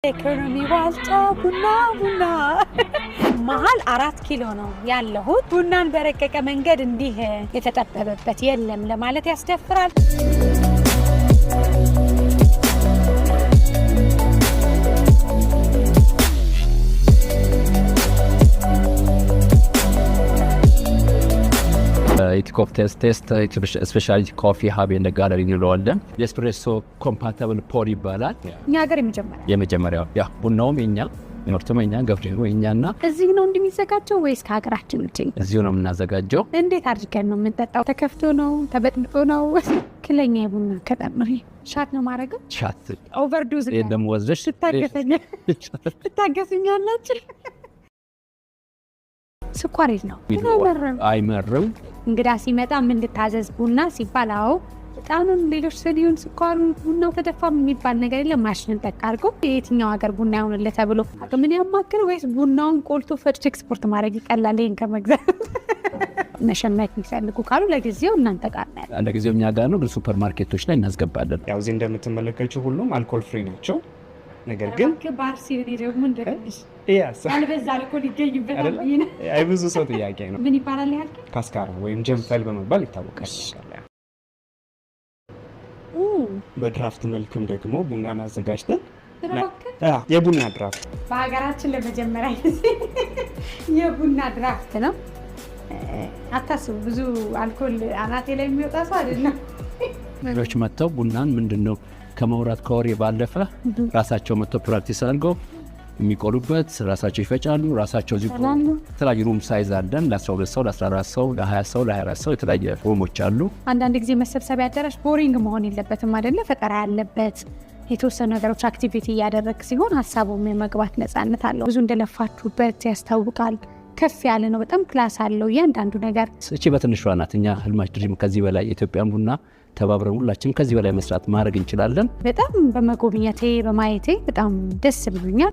ኢኮኖሚ ዋልጫ ቡና መሃል 4 ኪሎ ነው ያለሁት። ቡናን በረቀቀ መንገድ እንዲህ የተጠበበበት የለም ለማለት ያስደፍራል። ኢቲኮፍ ቴስት ስፔሻሊቲ ኮፊ ሀብ ኤንድ ጋለሪ እንለዋለን። ኤስፕሬሶ ኮምፓታብል ፖር ይባላል። እኛ ሀገር የመጀመሪያው ያ ቡናውም የኛ ምርቱም የኛ ገፍሬው የኛና እዚህ ነው እንደሚዘጋጀው ወይስ ከሀገራችን ውጪ? እዚሁ ነው የምናዘጋጀው። እንዴት አድርገን ነው የምንጠጣው? ተከፍቶ ነው ተበጥብጦ ነው? ክለኛ የቡና ከጠምሪ ሻት ነው ማድረገው። ሻት ኦቨርዶዝ የለም ወዘሽ ትታገሱኛላችሁ። ስኳር ነው አይመርም። እንግዳ ሲመጣ ምን ልታዘዝ ቡና ሲባል አዎ በጣም ሌሎች ሰሊውን ስኳሩ ቡናው ተደፋ የሚባል ነገር የለም። ማሽንን ጠቅ አድርጎ የትኛው ሀገር ቡና ይሆንልህ ተብሎ አቅምን ያማክር ወይስ ቡናውን ቆልቶ ፈጭቶ ኤክስፖርት ማድረግ ይቀላል? ይሄን ከመግዛት መሸመት የሚፈልጉ ካሉ ለጊዜው እናንተ ጋር ነው ያለው። ለጊዜው እኛ ጋር ነው፣ ግን ሱፐር ማርኬቶች ላይ እናስገባለን። ያው እዚህ እንደምትመለከቱት ሁሉም አልኮል ፍሪ ናቸው። ነገር ግን ከባር ሲሆን ደግሞ እንደዚህ ያሳ አልበዛ አልኮል ይገኝበታል። አይ ብዙ ሰው ጥያቄ ነው። ምን ይባላል ያልከ? ካስካራ ወይም ጀንፈል በመባል ይታወቃል። በድራፍት መልኩም ደግሞ ቡናን አዘጋጅተን የቡና ድራፍት በሀገራችን ለመጀመሪያ ጊዜ የቡና ድራፍት ነው። አታስቡ፣ ብዙ አልኮል አናቴ ላይ የሚወጣ ሰው አይደለም። ሌሎች መጥተው ቡናን ምንድነው ከመውራት ከወሬ ባለፈ ራሳቸው መጥተው ፕራክቲስ አድርገው የሚቆሉበት ራሳቸው ይፈጫሉ። ራሳቸው የተለያዩ ሩም ሳይዝ አለን። ለ12 ሰው፣ ለ14 ሰው፣ ለ20 ሰው፣ ለ24 ሰው የተለያየ ሩሞች አሉ። አንዳንድ ጊዜ መሰብሰቢያ አዳራሽ ቦሪንግ መሆን የለበትም አይደለ? ፈጠራ ያለበት የተወሰኑ ነገሮች አክቲቪቲ እያደረግ ሲሆን ሀሳቡም የመግባት ነፃነት አለው። ብዙ እንደለፋችሁበት ያስታውቃል። ከፍ ያለ ነው። በጣም ክላስ አለው እያንዳንዱ ነገር። እቺ በትንሿ ናት። እኛ ህልማች ድሪም ከዚህ በላይ የኢትዮጵያን ቡና ተባብረን ሁላችንም ከዚህ በላይ መስራት ማድረግ እንችላለን። በጣም በመጎብኘቴ በማየቴ በጣም ደስ ብሎኛል።